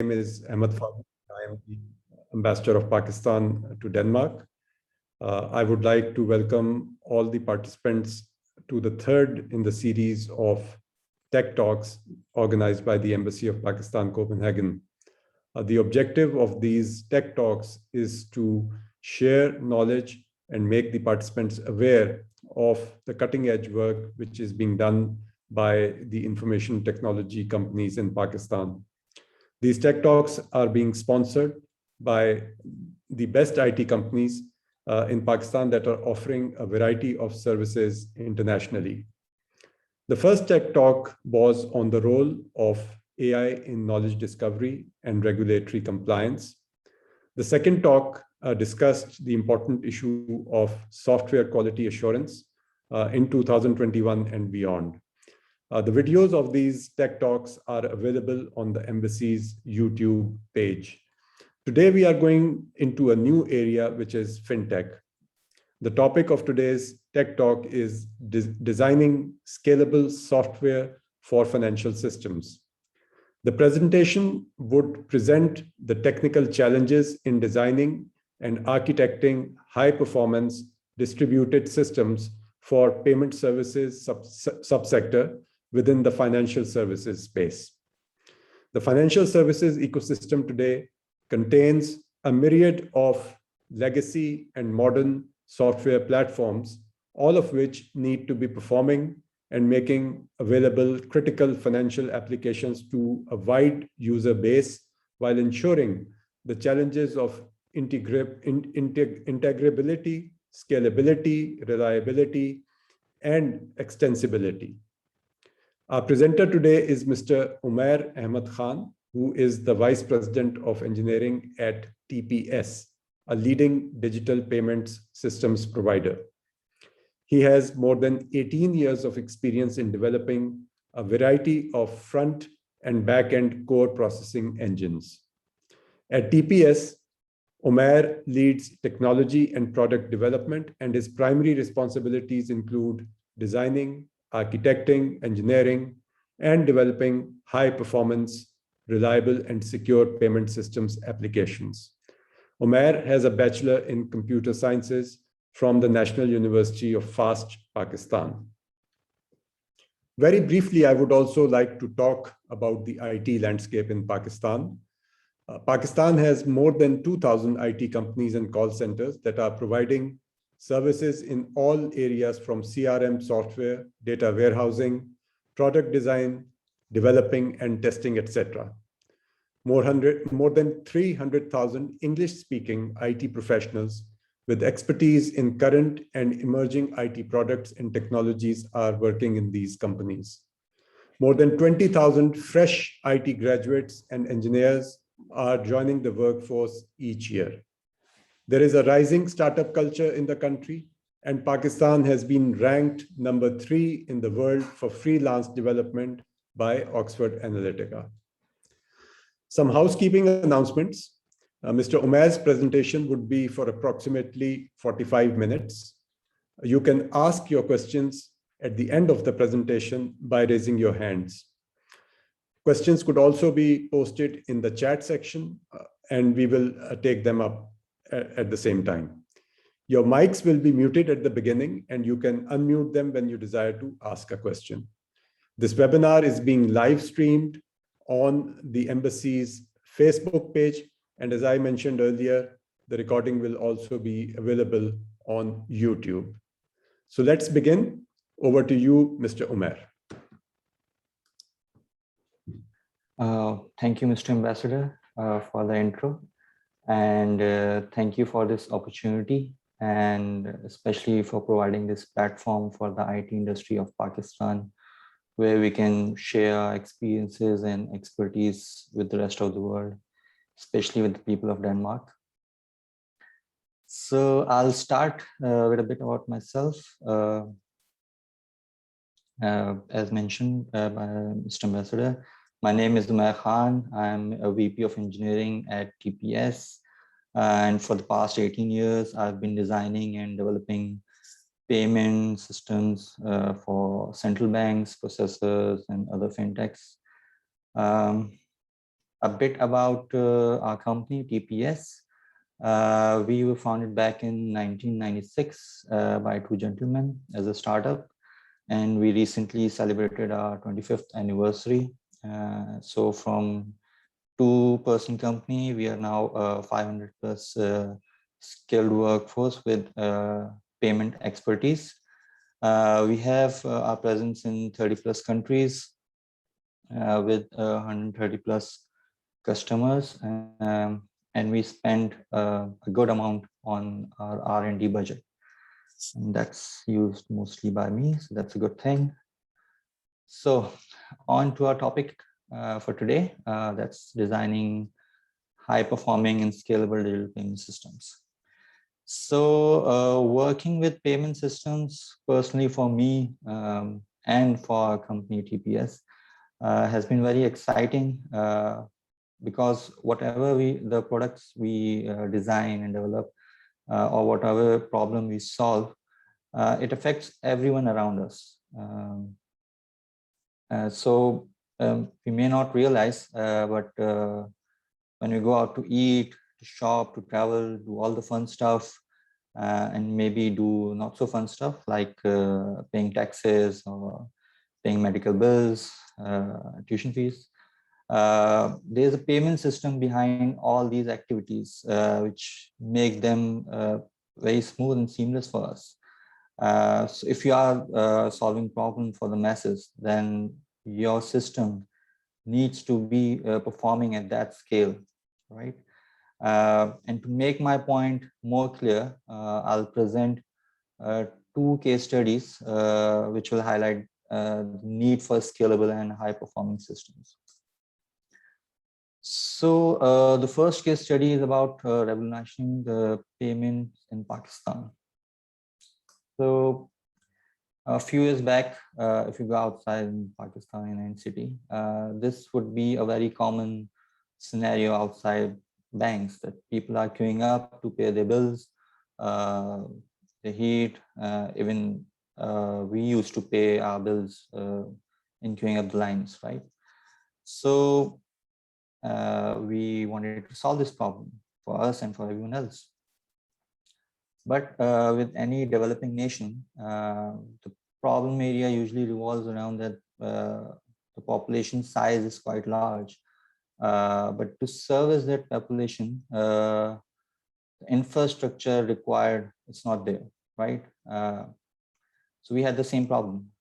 name is Ahmed Farooq. I am the Ambassador of Pakistan to Denmark. I would like to welcome all the participants to the third in the series of Tech Talks organized by the Embassy of Pakistan, Copenhagen. The objective of these Tech Talks is to share knowledge and make the participants aware of the cutting edge work which is being done by the information technology companies in Pakistan. These Tech Talks are being sponsored by the best IT companies in Pakistan that are offering a variety of services internationally. The first Tech Talk was on the role of AI in knowledge discovery and regulatory compliance. The second talk discussed the important issue of software quality assurance in 2021 and beyond. The videos of these Tech Talks are available on the Embassy's YouTube page. Today, we are going into a new area, which is FinTech. The topic of today's Tech Talk is designing scalable software for financial systems. The presentation would present the technical challenges in designing and architecting high-performance distributed systems for payment services subsector within the financial services space. The financial services ecosystem today contains a myriad of legacy and modern software platforms, all of which need to be performing and making available critical financial applications to a wide user base while ensuring the challenges of integrability, scalability, reliability, and extensibility. Our presenter today is Mr. Umair Ahmed Khan, who is the Vice President of Engineering at TPS, a leading digital payments systems provider. He has more than 18 years of experience in developing a variety of front and back-end core processing engines. At TPS, Umair leads technology and product development, and his primary responsibilities include designing, architecting, engineering, and developing high-performance, reliable, and secure payment systems applications. Umair has a Bachelor in Computer Sciences from the National University of Fast, Pakistan. Very briefly, I would also like to talk about the IT landscape in Pakistan. Pakistan has more than 2,000 IT companies and call centers that are providing services in all areas from CRM software, data warehousing, product design, developing and testing, etc. More than 300,000 English-speaking IT professionals with expertise in current and emerging IT products and technologies are working in these companies. More than 20,000 fresh IT graduates and engineers are joining the workforce each year. There is a rising startup culture in the country, and Pakistan has been ranked number 3 in the world for freelance development by Oxford Analytica. Some housekeeping announcements. Mr. Umair's presentation would be for approximately 45 minutes. You can ask your questions at the end of the presentation by raising your hands. Questions could also be posted in the chat section, and we will take them up at the same time. Your mics will be muted at the beginning, and you can unmute them when you desire to ask a question. This webinar is being live streamed on the Embassy's Facebook page, and as I mentioned earlier, the recording will also be available on YouTube. So let's begin. Over to you, Mr. Umair. Thank you, Mr. Ambassador, for the intro. And thank you for this opportunity, and especially for providing this platform for the IT industry of Pakistan, where we can share our experiences and expertise with the rest of the world, especially with the people of Denmark. So I'll start with a bit about myself. As mentioned by Mr. Ambassador, my name is Umair Khan. I'm a VP of Engineering at TPS. And for the past 18 years, I've been designing and developing payment systems for central banks, processors, and other fintechs. a bit about our company, TPS. We were founded back in 1996 by two gentlemen as a startup, and we recently celebrated our 25th anniversary. So from two-person company, we are now 500 plus skilled workforce with payment expertise. We have our presence in 30 plus countries with 130 plus customers, and we spend a good amount on our R&D budget, and that's used mostly by me, so that's a good thing. So on to our topic for today, that's designing high-performing and scalable digital payment systems. So working with payment systems personally for me and for our company TPS has been very exciting because whatever the products we design and develop or whatever problem we solve, it affects everyone around us. So we may not realize, but when we go out to eat, to shop, to travel, do all the fun stuff, and maybe do not so fun stuff like paying taxes or paying medical bills, tuition fees. There's a payment system behind all these activities, which make them very smooth and seamless for us. So if you are solving problems for the masses, then your system needs to be performing at that scale, right? And to make my point more clear, I'll present two case studies which will highlight the need for scalable and high-performing systems. So the first case study is about revolutionizing the payments in Pakistan. So a few years back, if you go outside in Pakistan in any city, this would be a very common scenario outside banks, that people are queuing up to pay their bills, the heat, even we used to pay our bills in queuing up the lines, right? So we wanted to solve this problem for us and for everyone else. But with any developing nation, the problem area usually revolves around that the population size is quite large. But to service that population, the infrastructure required, it's not there, right? So we had the same problem.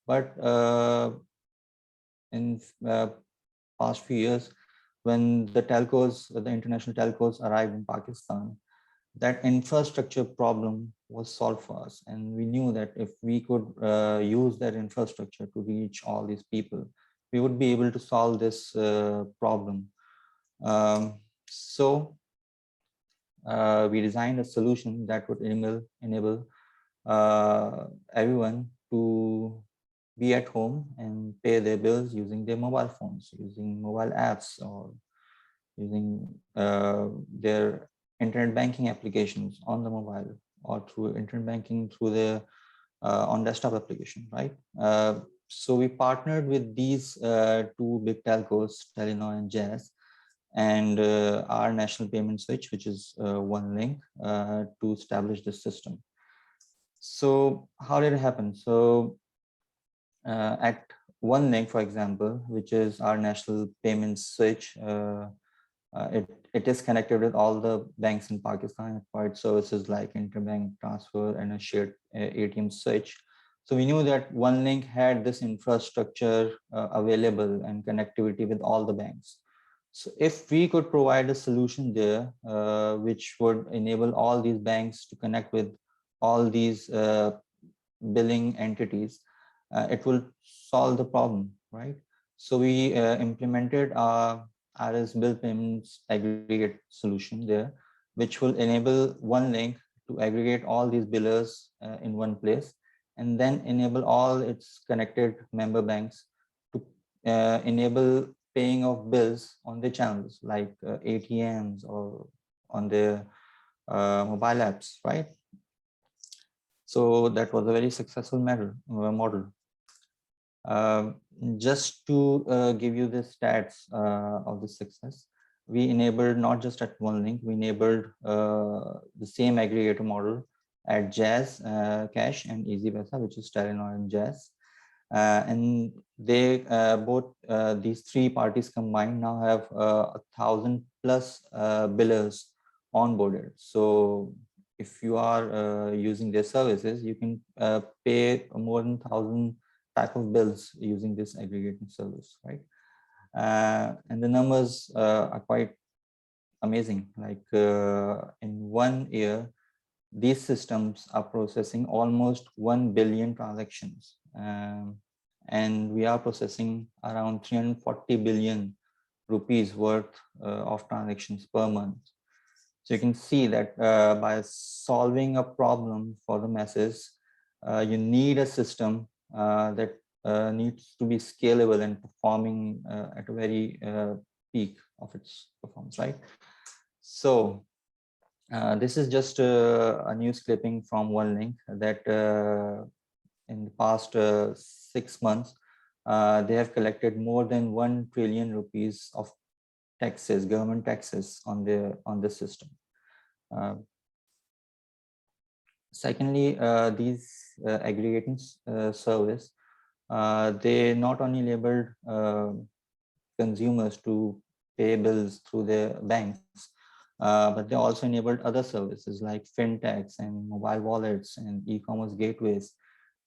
But in past few years, when the telcos, the international telcos arrived in Pakistan, that infrastructure problem was solved for us. And we knew that if we could use that infrastructure to reach all these people, we would be able to solve this problem. So we designed a solution that would enable everyone to be at home and pay their bills using their mobile phones, using mobile apps, or using their internet banking applications on the mobile, or through internet banking through the on desktop application, right? So we partnered with these two big telcos, Telenor and Jazz, and our national payment switch, which is OneLink, to establish this system. So how did it happen? So at OneLink, for example, which is our national payment switch, it is connected with all the banks in Pakistan and provides services like interbank transfer and a shared ATM switch. So we knew that OneLink had this infrastructure available and connectivity with all the banks. So if we could provide a solution there, which would enable all these banks to connect with all these billing entities, it will solve the problem, right? So we implemented our RS bill payments aggregate solution there, which will enable OneLink to aggregate all these billers in one place, and then enable all its connected member banks to enable paying of bills on the channels like ATMs or on their mobile apps, right? So that was a very successful model. Just to give you the stats of the success, we enabled not just at OneLink, we enabled the same aggregator model at Jazz Cash and EasyPaisa, which is Telenor and Jazz. And they both these three parties combined now have 1,000+ billers onboarded. So if you are using their services, you can pay more than 1,000 type of bills using this aggregating service, right? And the numbers are quite amazing. Like in 1 year, these systems are processing almost 1 billion transactions. And we are processing around 340 billion rupees worth of transactions per month. So you can see that by solving a problem for the masses, you need a system that needs to be scalable and performing at a very peak of its performance, right? So this is just a news clipping from OneLink that in the past 6 months, they have collected more than 1 trillion rupees of taxes, government taxes on the system. Secondly, these aggregating service, they not only enabled consumers to pay bills through their banks, but they also enabled other services like fintechs and mobile wallets and e-commerce gateways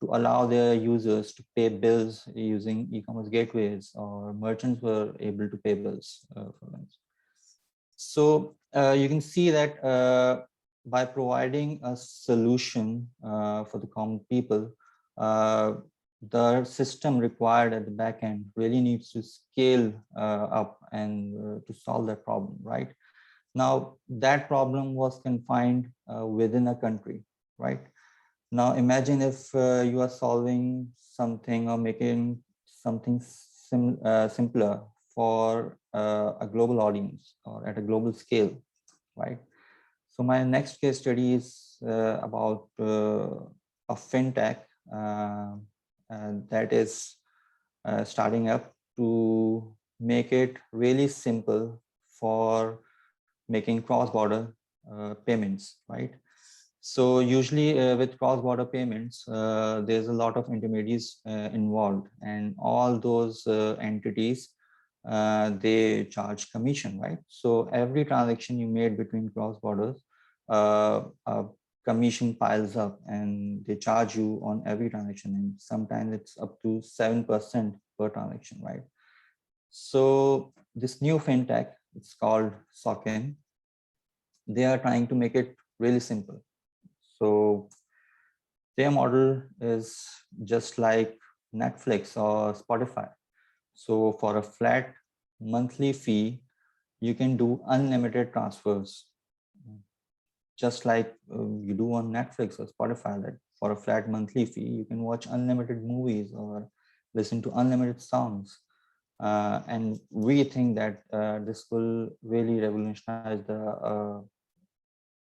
to allow their users to pay bills using e-commerce gateways, or merchants were able to pay bills for them. So you can see that by providing a solution for the common people, the system required at the back end really needs to scale up and to solve that problem, right? Now, that problem was confined within a country, right? Now, imagine if you are solving something or making something simpler for a global audience or at a global scale, right? So my next case study is about a fintech that is starting up to make it really simple for making cross-border payments, right? So usually with cross-border payments, there's a lot of intermediaries involved, and all those entities, they charge commission, right? So every transaction you made between cross borders, a commission piles up and they charge you on every transaction, and sometimes it's up to 7% per transaction, right? So this new fintech, it's called Socken. They are trying to make it really simple. So their model is just like Netflix or Spotify. So for a flat monthly fee, you can do unlimited transfers, just like you do on Netflix or Spotify. That for a flat monthly fee, you can watch unlimited movies or listen to unlimited songs. And we think that this will really revolutionize the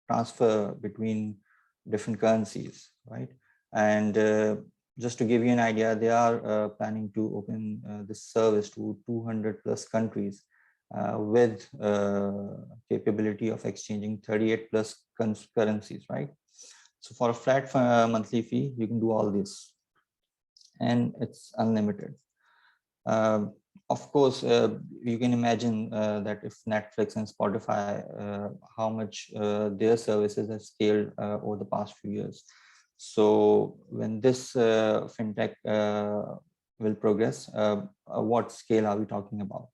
transfer between different currencies, right? And just to give you an idea, they are planning to open this service to 200+ countries with capability of exchanging 38+ currencies, right? So for a flat monthly fee, you can do all this, and it's unlimited. Of course, you can imagine that if Netflix and Spotify, how much their services have scaled over the past few years. So when this fintech will progress, what scale are we talking about?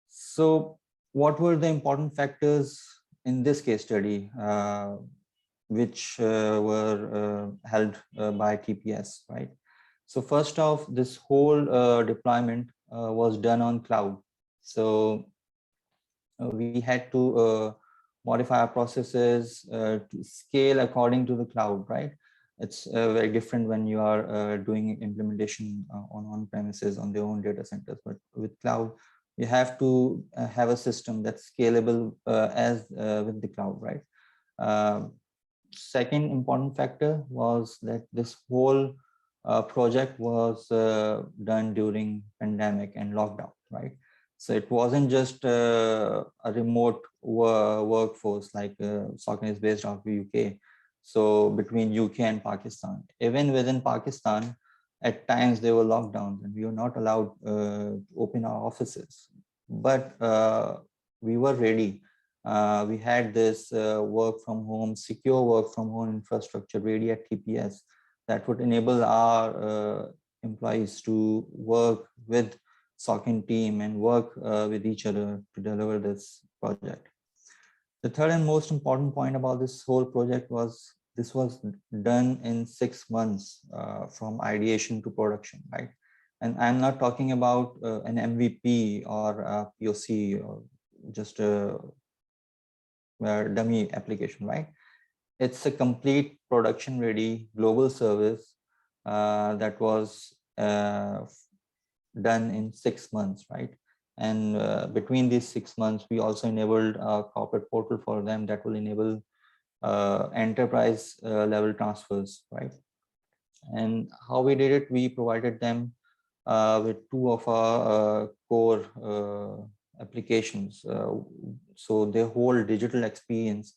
So what were the important factors in this case study, which were held by TPS, right? So first off, this whole deployment was done on cloud. So we had to modify our processes to scale according to the cloud, right? It's very different when you are doing implementation on-premises on their own data centers. But with cloud, you have to have a system that's scalable as with the cloud, right? Second important factor was that this whole project was done during pandemic and lockdown, right? So it wasn't just a remote workforce like Socken is based out of UK. So between UK and Pakistan, even within Pakistan, at times there were lockdowns and we were not allowed to open our offices. But we were ready. We had this work from home, secure work from home infrastructure ready at TPS that would enable our employees to work with Socken team and work with each other to deliver this project. The third and most important point about this whole project was this was done in 6 months from ideation to production, right? And I'm not talking about an MVP or a POC or just a dummy application, right? It's a complete production ready global service that was done in 6 months, right? And between these 6 months, we also enabled a corporate portal for them that will enable enterprise level transfers, right? And how we did it, we provided them with 2 of our core applications. So their whole digital experience,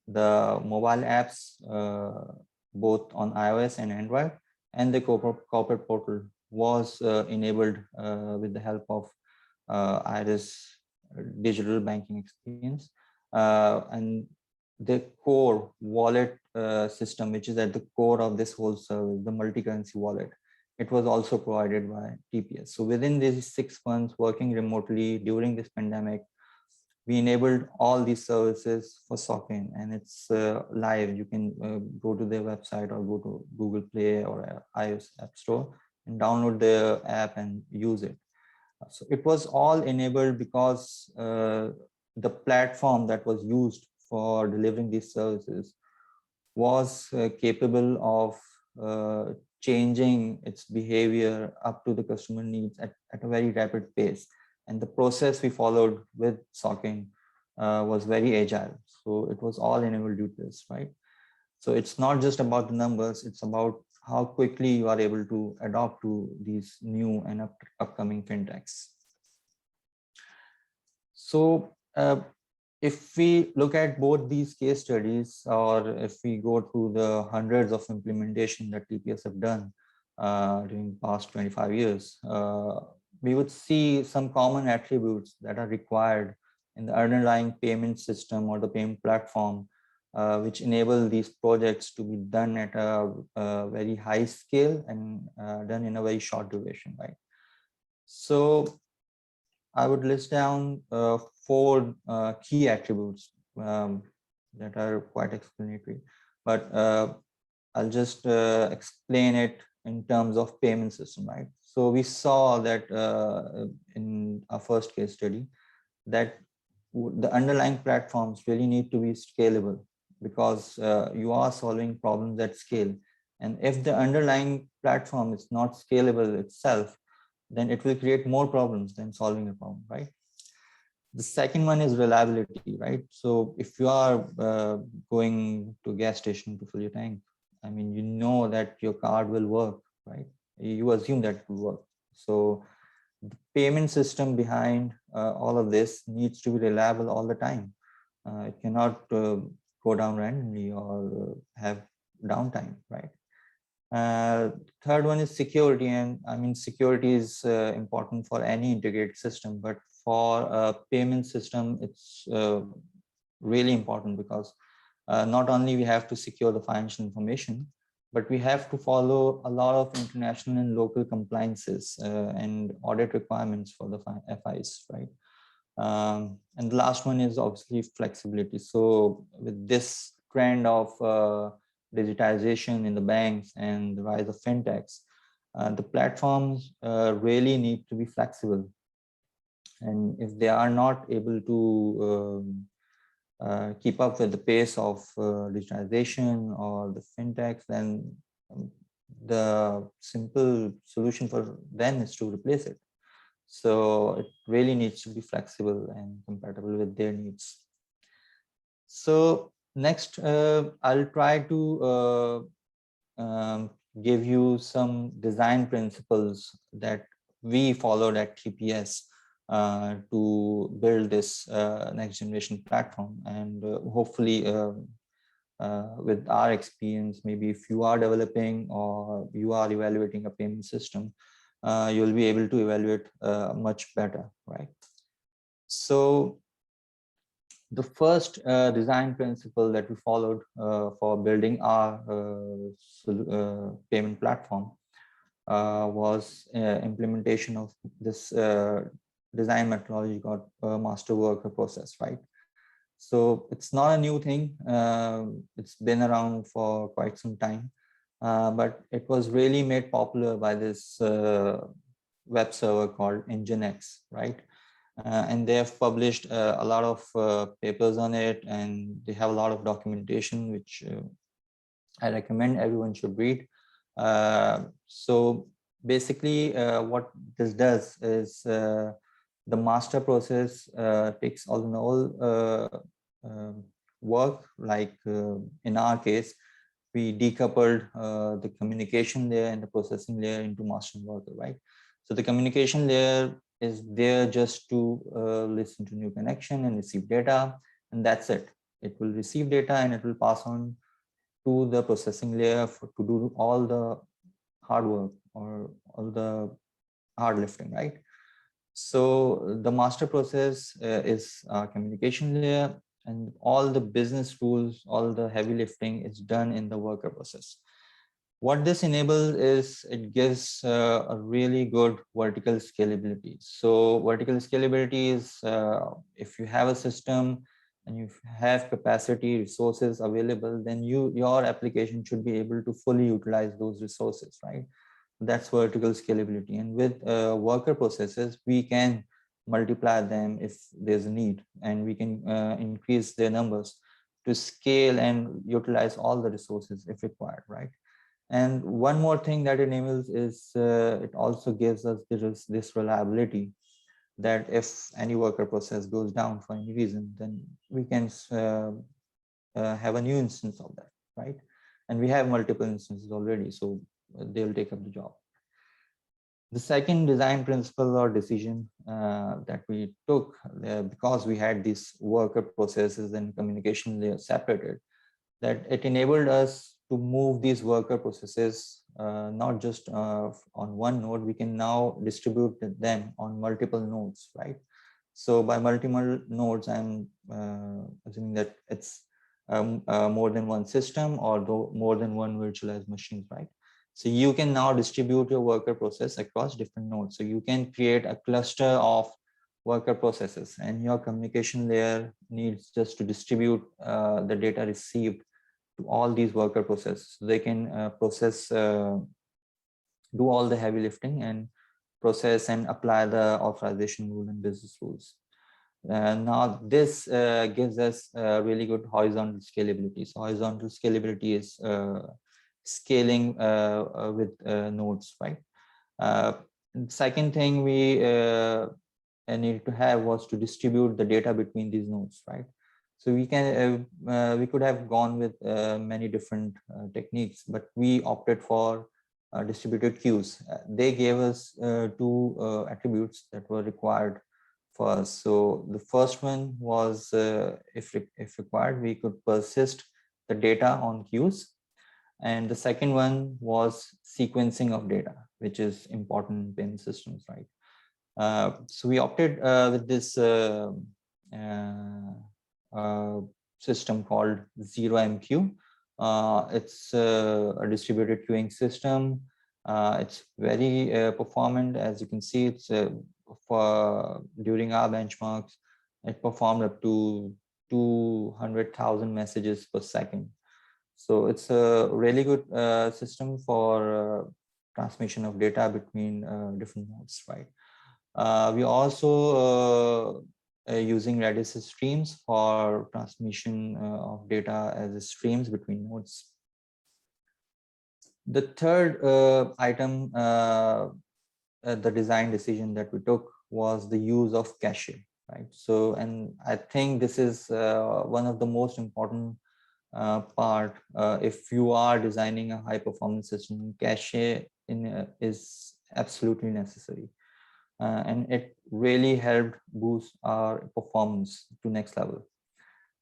the mobile apps, both on iOS and Android, and the corporate portal was enabled with the help of Iris digital banking experience. And the core wallet system, which is at the core of this whole service, the multi-currency wallet, it was also provided by TPS. So within these 6 months working remotely during this pandemic, we enabled all these services for Socken, and it's live. You can go to their website or go to Google Play or iOS App Store and download the app and use it. So it was all enabled because the platform that was used for delivering these services was capable of changing its behavior up to the customer needs at a very rapid pace. And the process we followed with Socken was very agile. So it was all enabled due to this, right? So it's not just about the numbers, it's about how quickly you are able to adopt to these new and upcoming fintechs. So if we look at both these case studies, or if we go through the hundreds of implementation that TPS have done during the past 25 years, we would see some common attributes that are required in the underlying payment system or the payment platform, which enable these projects to be done at a very high scale and done in a very short duration, right? So I would list down 4 key attributes that are quite explanatory, but I'll just explain it in terms of payment system, right? So we saw that in our first case study that the underlying platforms really need to be scalable, because you are solving problems at scale. And if the underlying platform is not scalable itself, then it will create more problems than solving a problem, right? The second one is reliability, right? So if you are going to a gas station to fill your tank, I mean, you know that your card will work, right? You assume that it will work. So the payment system behind all of this needs to be reliable all the time. It cannot go down randomly or have downtime, right? Third one is security, and I mean security is important for any integrated system, but for a payment system it's really important, because not only we have to secure the financial information, but we have to follow a lot of international and local compliances and audit requirements for the FIs, right? And the last one is obviously flexibility. So with this trend of digitization in the banks and the rise of fintechs, the platforms really need to be flexible. And if they are not able to keep up with the pace of digitization or the fintechs, then the simple solution for them is to replace it. So it really needs to be flexible and compatible with their needs. So next, I'll try to give you some design principles that we followed at TPS to build this next generation platform. And hopefully with our experience, maybe if you are developing or you are evaluating a payment system, you'll be able to evaluate much better, right? So the first design principle that we followed for building our payment platform was implementation of this design methodology called master worker process, right? So it's not a new thing. It's been around for quite some time, but it was really made popular by this web server called Nginx, right? And they have published a lot of papers on it, and they have a lot of documentation, which I recommend everyone should read. So basically, what this does is the master process takes all in all work, like in our case, we decoupled the communication layer and the processing layer into master and worker, right? So the communication layer is there just to listen to new connection and receive data, and that's it. It will receive data and it will pass on to the processing layer to do all the hard work or all the hard lifting, right? So the master process is a communication layer, and all the business rules, all the heavy lifting is done in the worker process. What this enables is it gives a really good vertical scalability. So vertical scalability is if you have a system and you have capacity resources available, then your application should be able to fully utilize those resources, right? That's vertical scalability. And with worker processes, we can multiply them if there's a need, and we can increase their numbers to scale and utilize all the resources if required, right? And one more thing that enables is it also gives us this reliability that if any worker process goes down for any reason, then we can have a new instance of that, right? And we have multiple instances already, so they'll take up the job. The second design principle or decision that we took, because we had these worker processes and communication layers separated, that it enabled us to move these worker processes not just on one node. We can now distribute them on multiple nodes, right? So by multiple nodes, I'm assuming that it's more than one system or more than one virtualized machine, right? So you can now distribute your worker process across different nodes. So you can create a cluster of worker processes, and your communication layer needs just to distribute the data received to all these worker processes. So they can do all the heavy lifting and process and apply the authorization rule and business rules. Now this gives us really good horizontal scalability. So horizontal scalability is scaling with nodes, right? Second thing we needed to have was to distribute the data between these nodes, right? So we could have gone with many different techniques, but we opted for distributed queues. They gave us two attributes that were required for us. So the first one was if required, we could persist the data on queues. And the second one was sequencing of data, which is important in payment systems, right? So we opted with this system called ZeroMQ. It's a distributed queuing system. It's very performant. As you can see, it's during our benchmarks, it performed up to 200,000 messages per second. So it's a really good system for transmission of data between different nodes, right? We also using Redis streams for transmission of data as streams between nodes. The third item, the design decision that we took was the use of cache, right? So, and I think this is one of the most important part, if you are designing a high performance system, cache is absolutely necessary. And it really helped boost our performance to next level.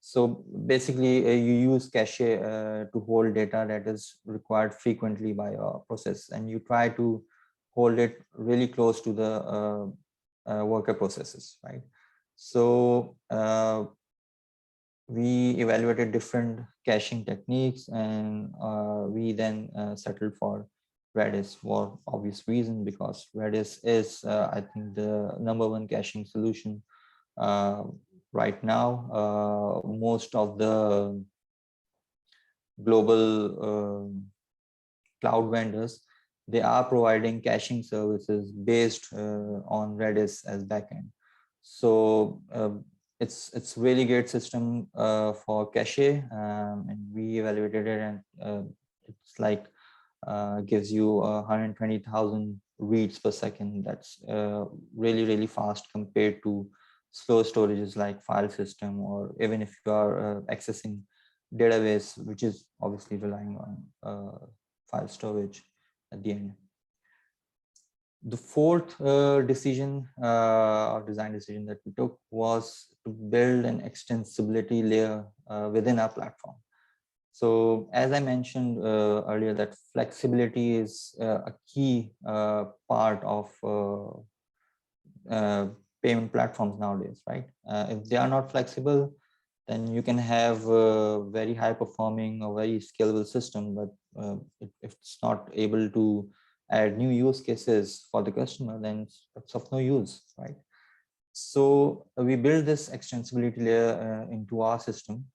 So basically, you use cache to hold data that is required frequently by your process, and you try to hold it really close to the worker processes, right? So we evaluated different caching techniques, and we then settled for Redis for obvious reason, because Redis is, I think, the #1 caching solution right now. Most of the global cloud vendors, they are providing caching services based on Redis as backend. So it's really great system for cache, and we evaluated it, and it's like gives you 120,000 reads per second. That's really fast compared to slow storages like file system, or even if you are accessing database, which is obviously relying on file storage at the end. The fourth decision or design decision that we took was to build an extensibility layer within our platform. So as I mentioned earlier, that flexibility is a key part of payment platforms nowadays, right? If they are not flexible, then you can have a very high performing or very scalable system, but if it's not able to add new use cases for the customer, then it's of no use, right? So we build this extensibility layer into our system,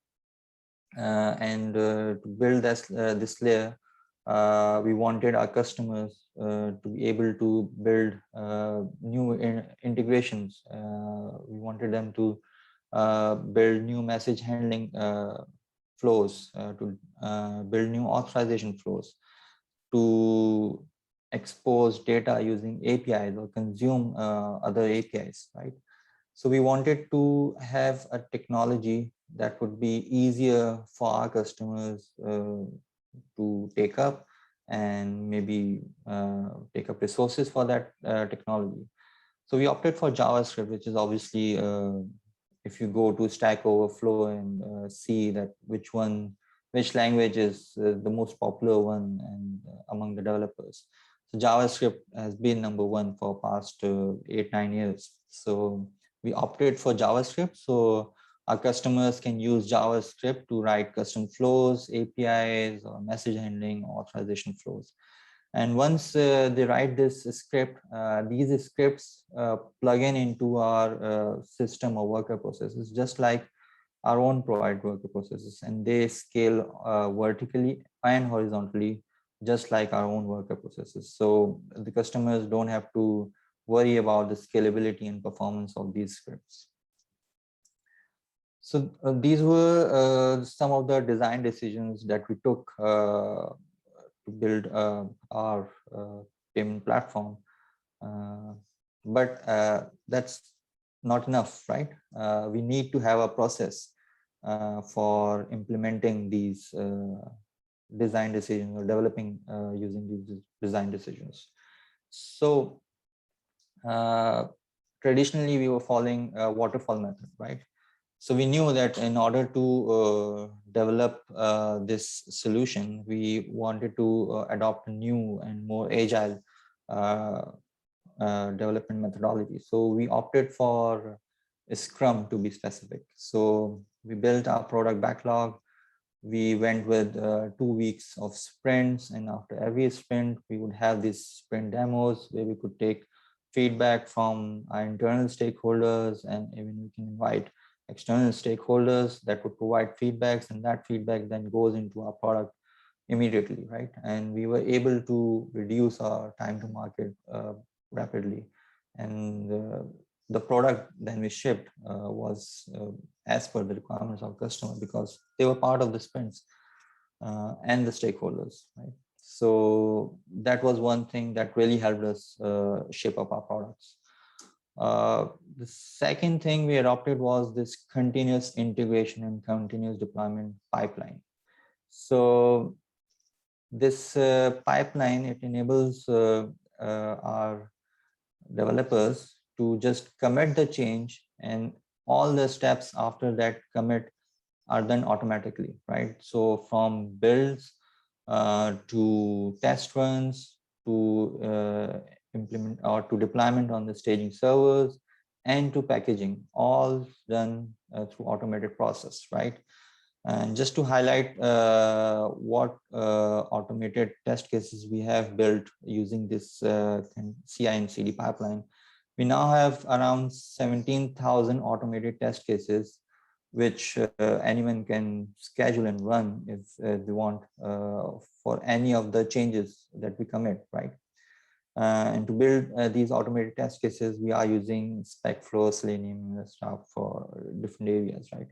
and to build this layer, we wanted our customers to be able to build new integrations. We wanted them to build new message handling flows, to build new authorization flows, to expose data using APIs or consume other APIs, right? So we wanted to have a technology that would be easier for our customers to take up, and maybe take up resources for that technology. So we opted for JavaScript, which is obviously, if you go to Stack Overflow and see that which language is the most popular one and among the developers. So JavaScript has been #1 for past 8-9 years. So we opted for JavaScript, so our customers can use JavaScript to write custom flows, APIs, or message handling, authorization flows. And once they write this script, these scripts plug in into our system or worker processes, just like our own provided worker processes, and they scale vertically and horizontally, just like our own worker processes. So the customers don't have to worry about the scalability and performance of these scripts. So these were some of the design decisions that we took to build our payment platform. But that's not enough, right? We need to have a process for implementing these design decisions, or developing using these design decisions. So traditionally we were following a waterfall method, right? So we knew that in order to develop this solution, we wanted to adopt a new and more agile development methodology. So we opted for a Scrum, to be specific. So we built our product backlog. We went with 2 weeks of sprints, and after every sprint, we would have these sprint demos where we could take feedback from our internal stakeholders, and even we can invite external stakeholders that would provide feedbacks, and that feedback then goes into our product immediately, right? And we were able to reduce our time to market rapidly, and the product then we shipped was as per the requirements of customer, because they were part of the sprints and the stakeholders, right? So that was one thing that really helped us shape up our products. The second thing we adopted was this continuous integration and continuous deployment pipeline. So this pipeline, it enables our developers to just commit the change, and all the steps after that commit are done automatically, right? So from builds to test runs to implement or to deployment on the staging servers and to packaging, all done through automated process, right? And just to highlight what automated test cases we have built using this CI and CD pipeline, we now have around 17,000 automated test cases, which anyone can schedule and run if they want for any of the changes that we commit, right? And to build these automated test cases, we are using SpecFlow, Selenium, and stuff for different areas, right?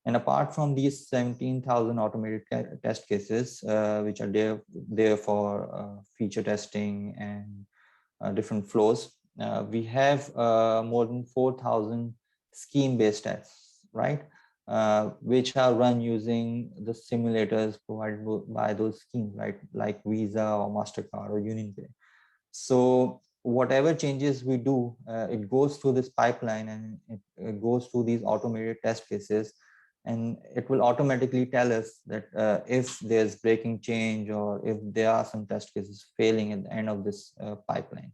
And apart from these 17,000 automated test cases, which are there for feature testing and different flows, we have more than 4,000 scheme-based tests, right? Which are run using the simulators provided by those schemes, right? Like Visa or MasterCard or UnionPay. So whatever changes we do, it goes through this pipeline, and it goes through these automated test cases, and it will automatically tell us that if there's breaking change or if there are some test cases failing at the end of this pipeline.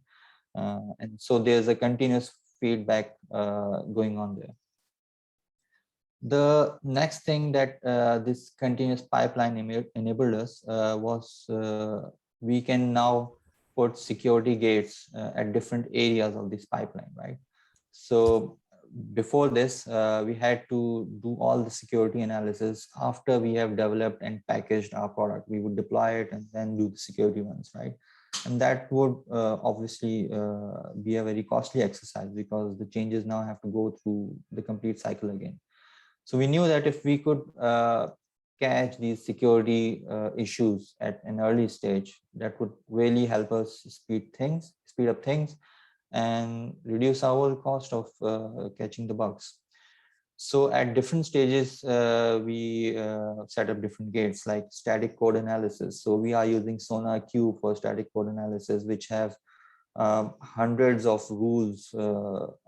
And so there's a continuous feedback going on there. The next thing that this continuous pipeline enabled us was we can now put security gates at different areas of this pipeline, right? So before this, we had to do all the security analysis after we have developed and packaged our product. We would deploy it and then do the security ones, right? And that would obviously be a very costly exercise, because the changes now have to go through the complete cycle again. So we knew that if we could catch these security issues at an early stage, that would really help us speed up things, and reduce our cost of catching the bugs. So at different stages, we set up different gates like static code analysis. So we are using SonarQube for static code analysis, which have hundreds of rules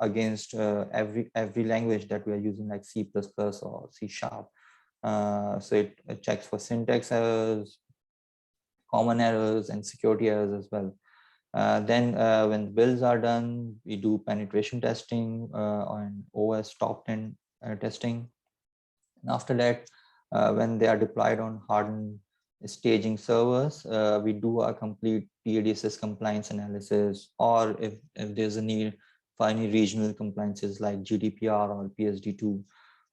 against every language that we are using, like C++ or C#. So it checks for syntax errors, common errors, and security errors as well. Then when builds are done, we do penetration testing on OS top 10 testing. And after that, when they are deployed on hardened staging servers, we do a complete PADSS compliance analysis, or if there's a need for any regional compliances like GDPR or PSD2.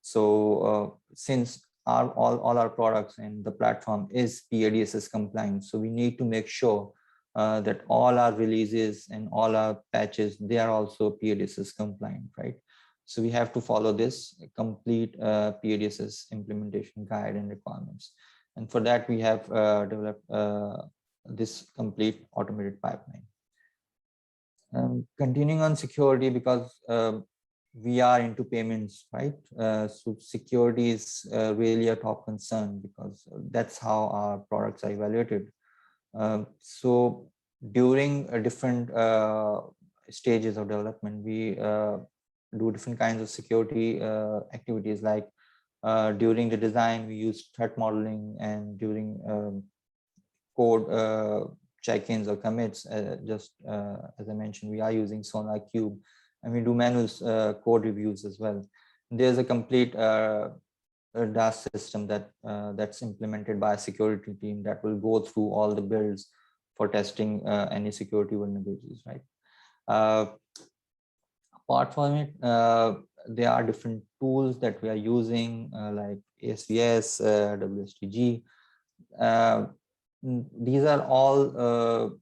So since all our products and the platform is PADSS compliant, so we need to make sure that all our releases and all our patches, they are also PADSS compliant, right? So we have to follow this complete PADSS implementation guide and requirements. And for that, we have developed this complete automated pipeline. Continuing on security, because we are into payments, right? So security is really a top concern, because that's how our products are evaluated. So during different stages of development, we do different kinds of security activities, like during the design, we use threat modeling, and during code check-ins or commits, just as I mentioned, we are using SonarQube, and we do manual code reviews as well. There's a complete DAS system that that's implemented by a security team that will go through all the builds for testing any security vulnerabilities, right? Apart from it, there are different tools that we are using, like ASVS, WSTG. These are all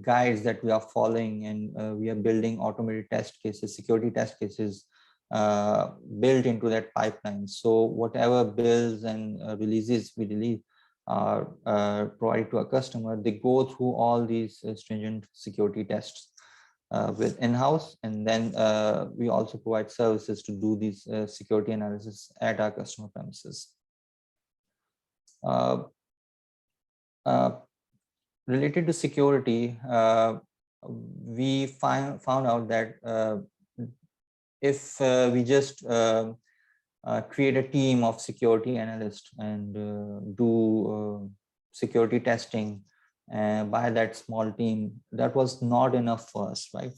guides that we are following, and we are building automated test cases, security test cases built into that pipeline. So whatever builds and releases we release are provided to a customer, they go through all these stringent security tests with in-house, and then we also provide services to do these security analysis at our customer premises. Related to security, we found out that if we just create a team of security analysts and do security testing by that small team, that was not enough for us, right?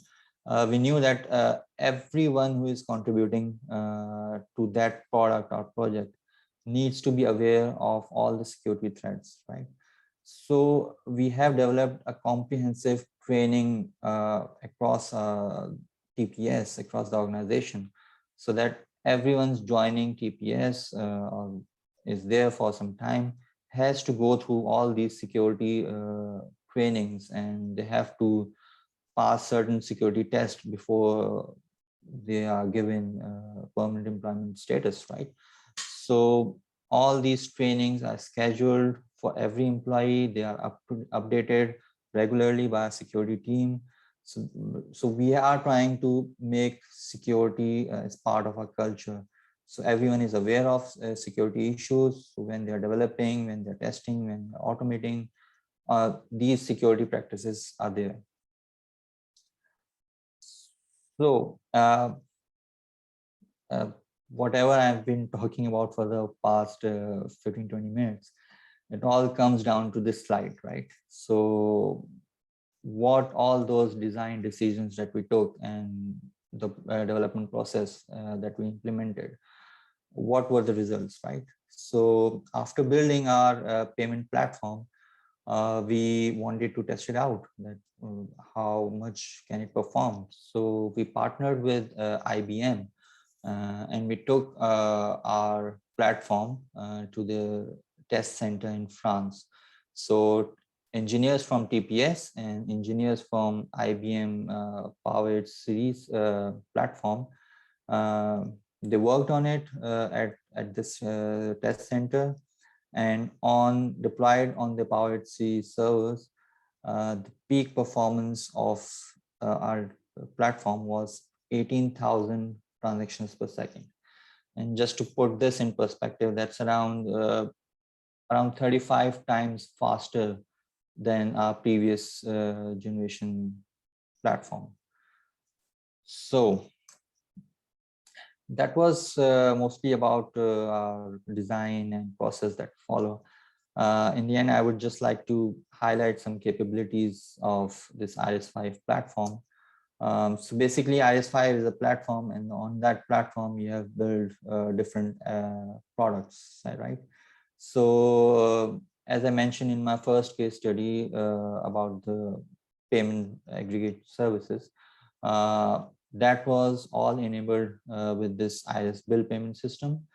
We knew that everyone who is contributing to that product or project needs to be aware of all the security threats, right? So we have developed a comprehensive training across TPS, across the organization, so that everyone's joining TPS or is there for some time has to go through all these security trainings, and they have to pass certain security tests before they are given permanent employment status, right? So all these trainings are scheduled for every employee. They are updated regularly by a security team. So we are trying to make security as part of our culture. So everyone is aware of security issues. So when they're developing, when they're testing, when they're automating, these security practices are there. So whatever I've been talking about for the past 15, 20 minutes, it all comes down to this slide, right? So what all those design decisions that we took and the development process that we implemented, what were the results, right? So after building our payment platform, we wanted to test it out, that how much can it perform. So we partnered with IBM and we took our platform to the test center in France. So engineers from TPS and engineers from IBM Powered Series platform, they worked on it at this test center, and deployed on the Powered Series servers, the peak performance of our platform was 18,000 transactions per second. And just to put this in perspective, that's around 35 times faster than our previous generation platform. So that was mostly about our design and process that follow. In the end, I would just like to highlight some capabilities of this IRIS-5 platform. So basically, IRIS-5 is a platform, and on that platform, you have built different products, right? So as I mentioned in my first case study about the payment aggregate services, that was all enabled with this IRIS bill payment system.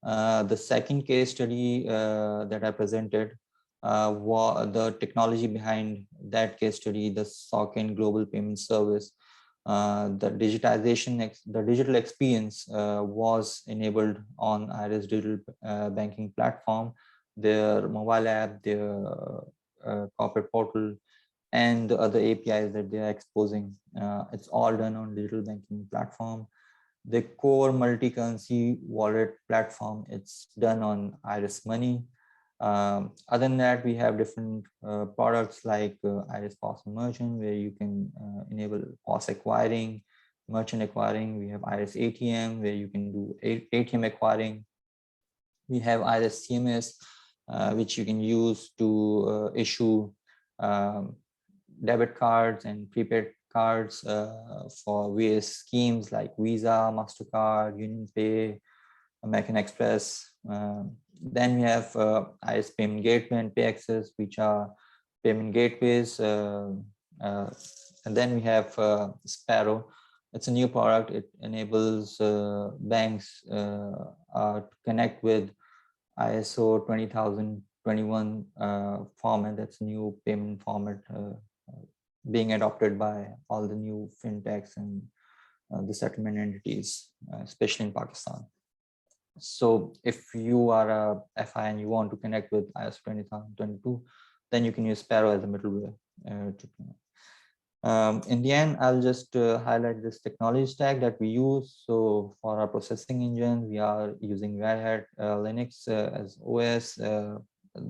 The second case study that I presented was the technology behind that case study, the SOCN Global Payment Service. The digital experience was enabled on IRIS digital banking platform, their mobile app, their corporate portal, and the other APIs that they are exposing. It's all done on digital banking platform. The core multi-currency wallet platform, it's done on IRIS Money. Other than that, we have different products like IRIS POS Merchant, where you can enable POS acquiring, merchant acquiring. We have IRIS ATM, where you can do ATM acquiring. We have IRIS CMS, which you can use to issue debit cards and prepaid cards for various schemes like Visa, MasterCard, UnionPay, American Express. Then we have IRIS Payment Gateway and PayAccess, which are payment gateways. And then we have Sparrow. It's a new product. It enables banks to connect with ISO 20021 format. That's a new payment format being adopted by all the new fintechs and the settlement entities, especially in Pakistan. So if you are a FI and you want to connect with ISO 20022, then you can use Sparrow as a middleware. In the end, I'll just highlight this technology stack that we use. So for our processing engine, we are using Red Hat Linux as OS.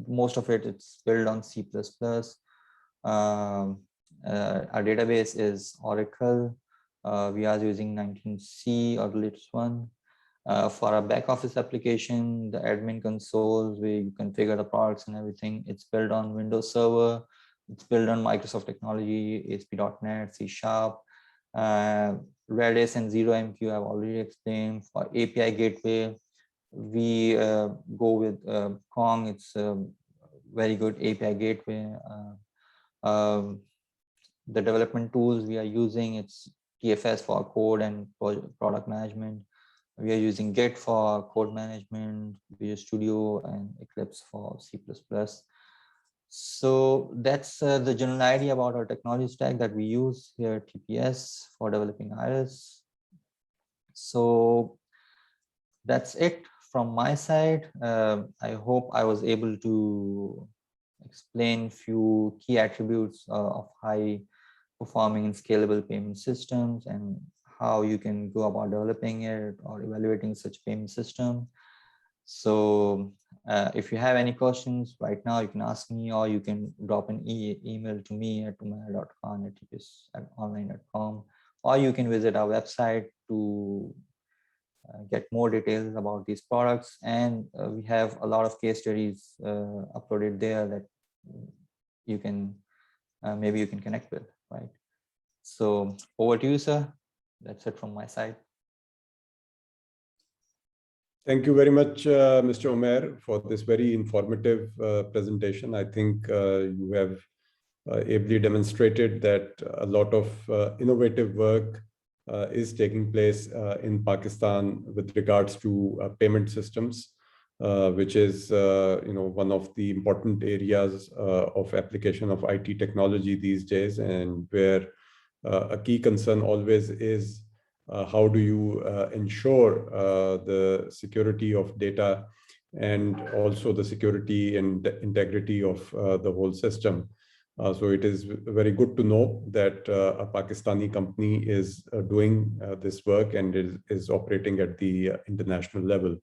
most of it's built on C++. Our database is Oracle. We are using 19C or the latest one. For our back office application, the admin consoles, where you configure the products and everything, it's built on Windows Server. It's built on Microsoft technology, ASP.NET, C#. Redis and ZeroMQ I've already explained. For API gateway, we go with Kong. It's a very good API gateway. The development tools we are using, it's TFS for code and product management. We are using Git for code management, Visual Studio, and Eclipse for C++. So that's the general idea about our technology stack that we use here at TPS for developing Iris. So that's it from my side. I hope I was able to explain few key attributes of high performing and scalable payment systems and how you can go about developing it or evaluating such payment system. So if you have any questions right now, you can ask me, or you can drop an email to me at umair.khan@tps@online.com, or you can visit our website to get more details about these products. And we have a lot of case studies uploaded there that you can maybe you can connect with, right? So over to you, sir. That's it from my side. Thank you very much, Mr. Umair, for this very informative presentation. I think you have ably demonstrated that a lot of innovative work is taking place in Pakistan with regards to payment systems, which is one of the important areas of application of IT technology these days, and where a key concern always is how do you ensure the security of data and also the security and integrity of the whole system. So it is very good to know that a Pakistani company is doing this work and is operating at the international level.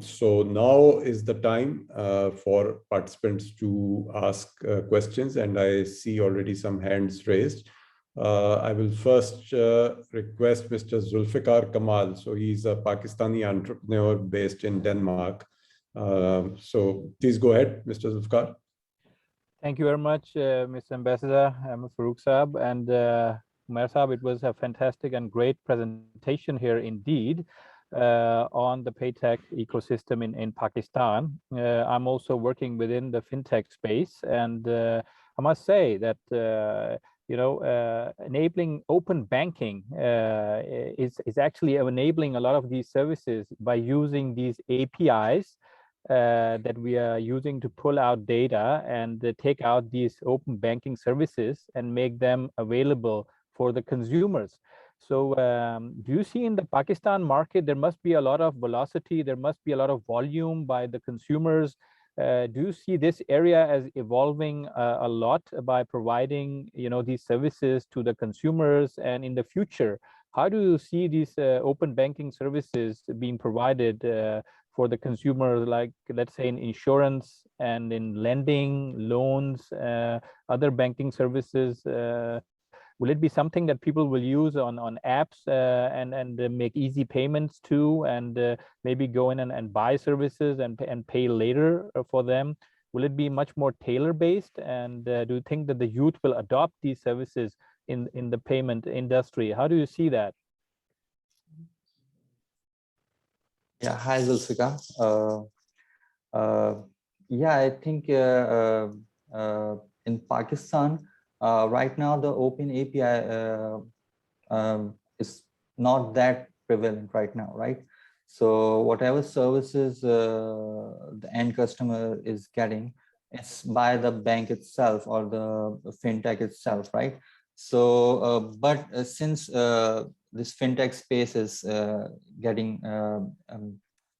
So now is the time for participants to ask questions, and I see already some hands raised. I will first request Mr. Zulfikar Kamal. So he's a Pakistani entrepreneur based in Denmark. So please go ahead, Mr. Zulfikar. Thank you very much, Mr. Ambassador, Farooq Saab and Umair Saab. It was a fantastic and great presentation here indeed on the PayTech ecosystem in Pakistan. I'm also working within the fintech space, and I must say that enabling open banking is actually enabling a lot of these services by using these APIs that we are using to pull out data and take out these open banking services and make them available for the consumers. So do you see in the Pakistan market, there must be a lot of velocity, there must be a lot of volume by the consumers. Do you see this area as evolving a lot by providing, these services to the consumers? And in the future, how do you see these open banking services being provided for the consumer, like, let's say, in insurance and in lending, loans, other banking services? Will it be something that people will use on apps and make easy payments to, and maybe go in and buy services and pay later for them? Will it be much more tailor-based? And do you think that the youth will adopt these services in the payment industry? How do you see that? Yeah, hi, Zulfikar. Yeah, I think in Pakistan, right now, the open API is not that prevalent right now, right? So whatever services the end customer is getting, it's by the bank itself or the fintech itself, right? So, but since this fintech space is getting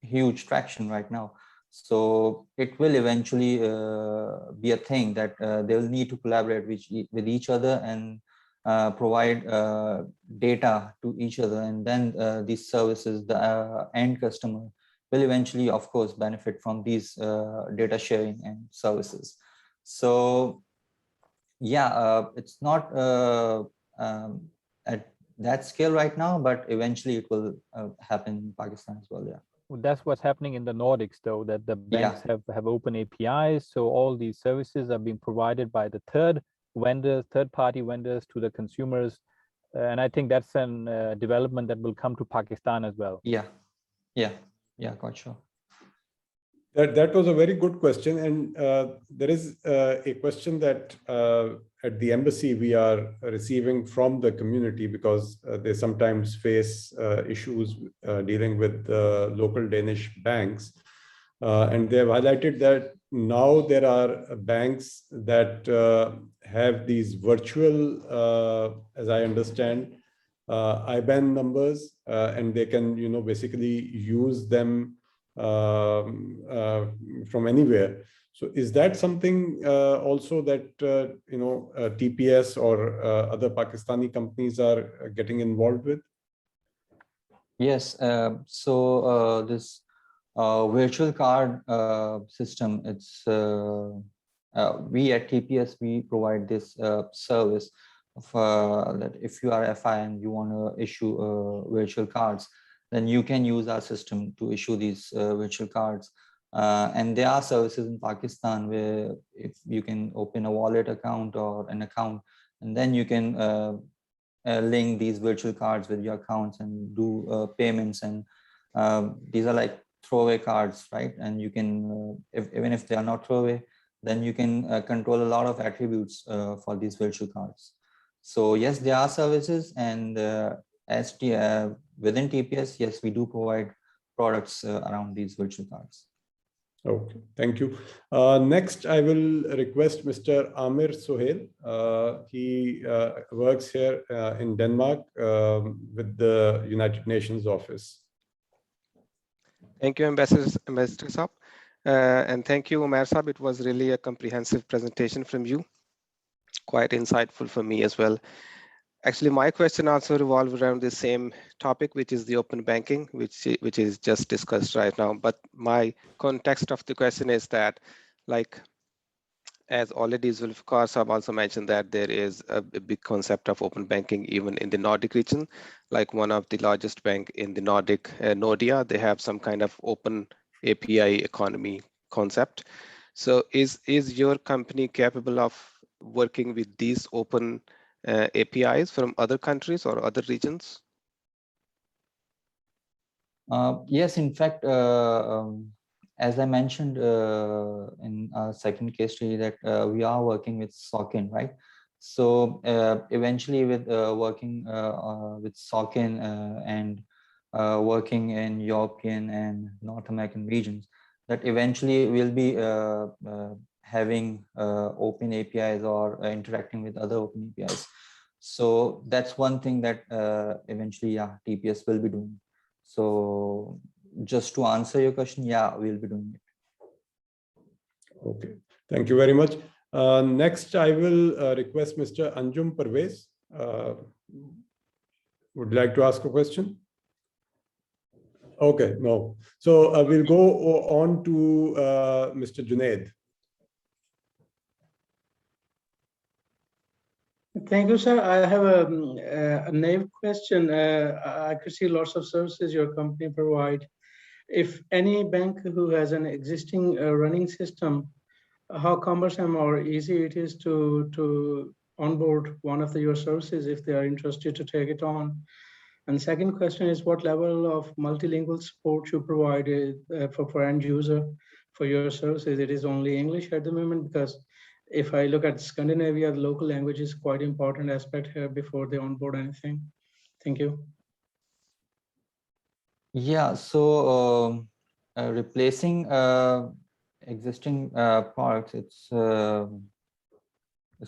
huge traction right now, so it will eventually be a thing that they will need to collaborate with each other and provide data to each other, and then these services, the end customer will eventually, of course, benefit from these data sharing and services. So yeah, it's not at that scale right now, but eventually it will happen in Pakistan as well. Yeah. That's what's happening in the Nordics, though, that the banks have open APIs. So all these services are being provided by the third-party vendors to the consumers. And I think that's an development that will come to Pakistan as well. Yeah, quite sure. That was a very good question. And there is a question that at the embassy we are receiving from the community, because they sometimes face issues dealing with local Danish banks. And they have highlighted that now there are banks that have these virtual, as I understand, IBAN numbers, and they can, basically use them from anywhere. So is that something also that TPS or other Pakistani companies are getting involved with? Yes. So this virtual card system, it's we at TPS, we provide this service of that if you are FI and you want to issue virtual cards, then you can use our system to issue these virtual cards. And there are services in Pakistan where if you can open a wallet account or an account, and then you can link these virtual cards with your accounts and do payments. And these are like throwaway cards, right? And you can, even if they are not throwaway, then you can control a lot of attributes for these virtual cards. So yes, there are services, and within TPS, yes, we do provide products around these virtual cards. Okay, thank you. Next, I will request Mr. Amir Sohail. He works here in Denmark with the United Nations office. Thank you, Ambassador Saab. And thank you, Umair Saab. It was really a comprehensive presentation from you. Quite insightful for me as well. Actually, my question also revolves around the same topic, which is the open banking, which is just discussed right now. But my context of the question is that, like, as already Zulfikar Saab also mentioned, that there is a big concept of open banking even in the Nordic region. Like one of the largest bank in the Nordic, Nordea, they have some kind of open API economy concept. So is your company capable of working with these open APIs from other countries or other regions? Yes, in fact, as I mentioned in our second case study, that we are working with SOCIN, right? So eventually with working with SOCIN and working in European and North American regions, that eventually we'll be having open APIs or interacting with other open APIs. So that's one thing that eventually, yeah, TPS will be doing. So just to answer your question, yeah, we'll be doing it. Okay, thank you very much. Next, I will request Mr. Anjum Parvez. Would you like to ask a question? Okay, no. So we'll go on to Mr. Junaid. Thank you, sir. I have a naive question. I could see lots of services your company provide. If any bank who has an existing running system, how cumbersome or easy it is to onboard one of your services if they are interested to take it on? And second question is, what level of multilingual support you provide for end user for your services? It is only English at the moment, because if I look at Scandinavia, the local language is quite important aspect here before they onboard anything. Thank you. Yeah, so replacing existing products, it's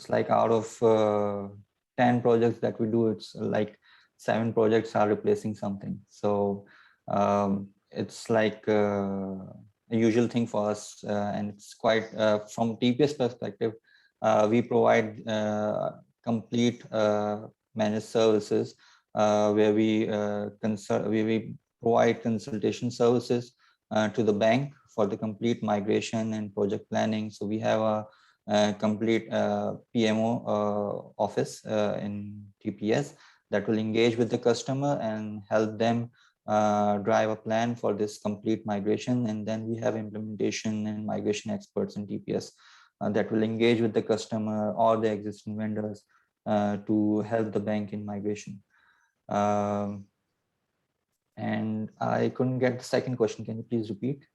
like out of 10 projects that we do, it's like 7 projects are replacing something. So it's like a usual thing for us, and it's quite from TPS perspective, we provide complete managed services where we provide consultation services to the bank for the complete migration and project planning. So we have a complete PMO office in TPS that will engage with the customer and help them drive a plan for this complete migration. And then we have implementation and migration experts in TPS that will engage with the customer or the existing vendors to help the bank in migration. And I couldn't get the second question. Can you please repeat?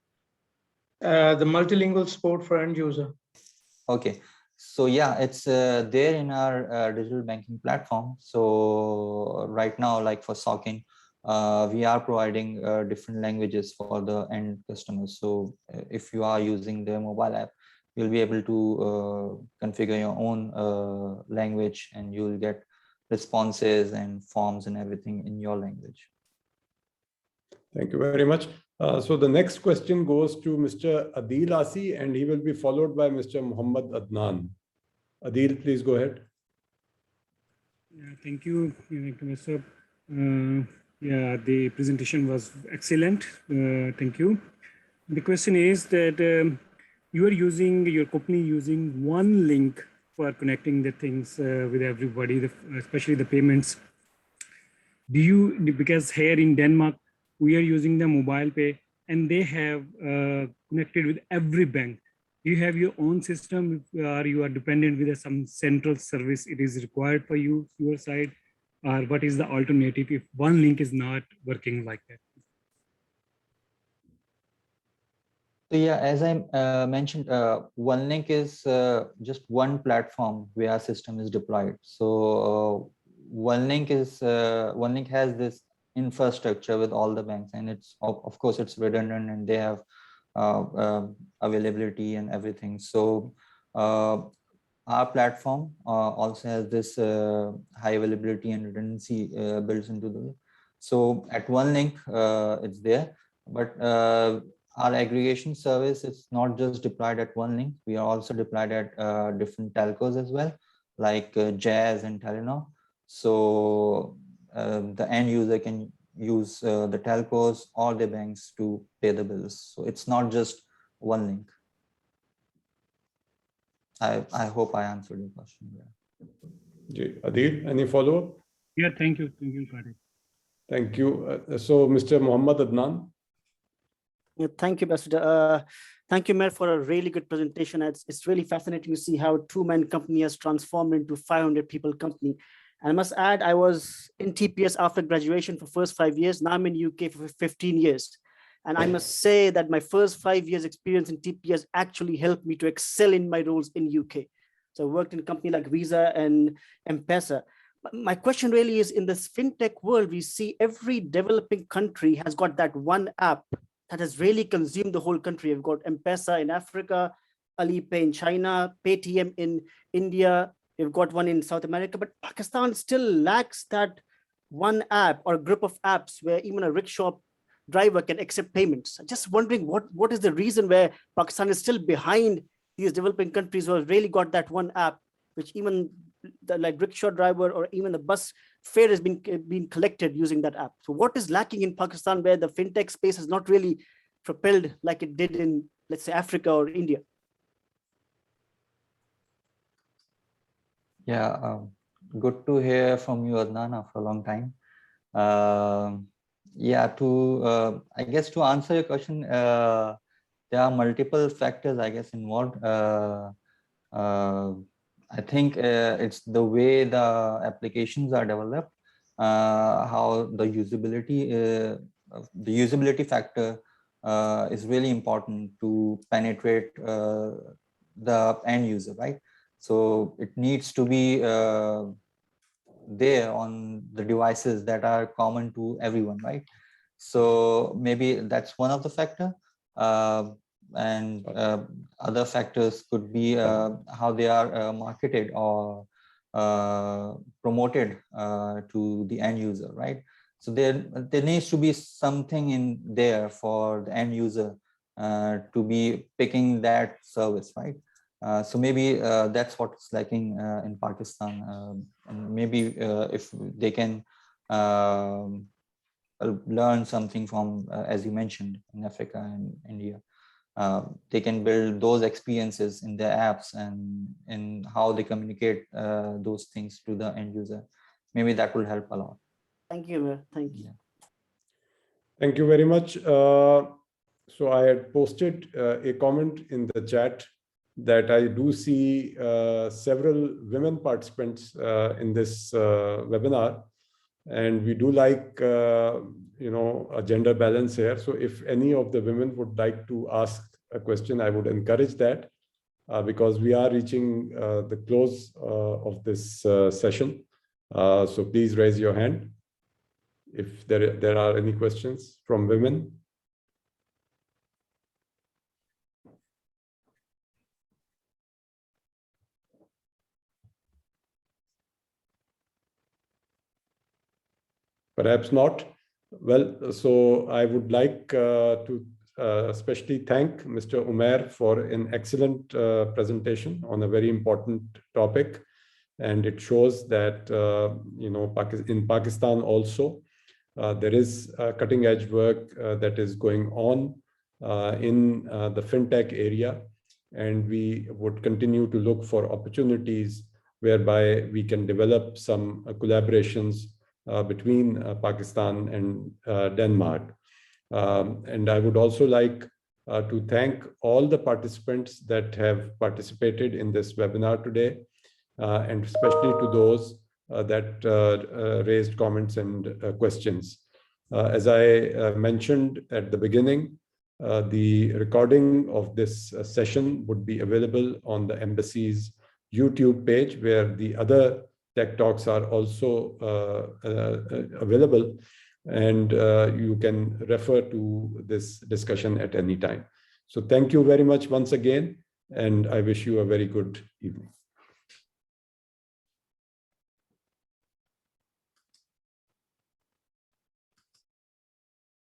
The multilingual support for end user. Okay, so yeah, it's there in our digital banking platform. So right now, like for Sokin, we are providing different languages for the end customers. So if you are using the mobile app, you'll be able to configure your own language, and you'll get responses and forms and everything in your language. Thank you very much. So the next question goes to Mr. Adil Asi, and he will be followed by Mr. Muhammad Adnan. Adil, please go ahead. Yeah, thank you, Mr. Yeah, the presentation was excellent. Thank you. The question is that you are using, your company using one link for connecting the things with everybody, especially the payments. Do you, because here in Denmark, we are using the mobile pay and they have connected with every bank. Do you have your own system, or you are dependent with some central service it is required for you, your side? Or what is the alternative if one link is not working like that? So yeah, as I mentioned, OneLink is just one platform where our system is deployed. So OneLink has this infrastructure with all the banks, and it's of course it's redundant, and they have availability and everything. So our platform also has this high availability and redundancy built into the. So at OneLink, it's there, but our aggregation service is not just deployed at OneLink. We are also deployed at different telcos as well, like Jazz and Telenor. So the end user can use the telcos or the banks to pay the bills. So it's not just OneLink. I hope I answered your question. Yeah. Adil, any follow-up? Yeah, thank you. Thank you, Karthik. Thank you. So Mr. Muhammad Adnan. Yeah, thank you, Ambassador. Thank you, Mayor, for a really good presentation. It's really fascinating to see how a two-man company has transformed into 500 people company. And I must add, I was in TPS after graduation for first 5 years. Now I'm in UK for 15 years. And I must say that my first 5 years experience in TPS actually helped me to excel in my roles in UK. So I worked in a company like Visa and M-Pesa. My question really is, in this fintech world, we see every developing country has got that one app that has really consumed the whole country. We've got M-Pesa in Africa, Alipay in China, Paytm in India. We've got one in South America, but Pakistan still lacks that one app or group of apps where even a rickshaw driver can accept payments. Just wondering what is the reason where Pakistan is still behind these developing countries who have really got that one app, which even the like rickshaw driver or even the bus fare has been collected using that app. So what is lacking in Pakistan where the fintech space has not really propelled like it did in, let's say, Africa or India? Yeah, good to hear from you, Adnan, after a long time. Yeah, I guess to answer your question, there are multiple factors, I guess, involved. I think it's the way the applications are developed, how the usability factor is really important to penetrate the end user, right? So it needs to be there on the devices that are common to everyone, right? So maybe that's one of the factor. And other factors could be how they are marketed or promoted to the end user, right? So there needs to be something in there for the end user to be picking that service, right? So maybe that's what's lacking in Pakistan. And maybe if they can learn something from, as you mentioned, in Africa and India. They can build those experiences in their apps and in how they communicate those things to the end user. Maybe that will help a lot. Thank you, Umair. Thank you. Yeah. Thank you very much. So I had posted a comment in the chat that I do see several women participants in this webinar, and we do like a gender balance here. So if any of the women would like to ask a question, I would encourage that because we are reaching the close of this session. So please raise your hand if there are any questions from women. Perhaps not. Well, so I would like to especially thank Mr. Umair for an excellent presentation on a very important topic. And it shows that, in Pakistan also, there is cutting edge work that is going on in the fintech area. And we would continue to look for opportunities whereby we can develop some collaborations between Pakistan and Denmark. And I would also like to thank all the participants that have participated in this webinar today, and especially to those that raised comments and questions. As I mentioned at the beginning, the recording of this session would be available on the Embassy's YouTube page, where the other Tech Talks are also available, and you can refer to this discussion at any time. So thank you very much once again, and I wish you a very good evening.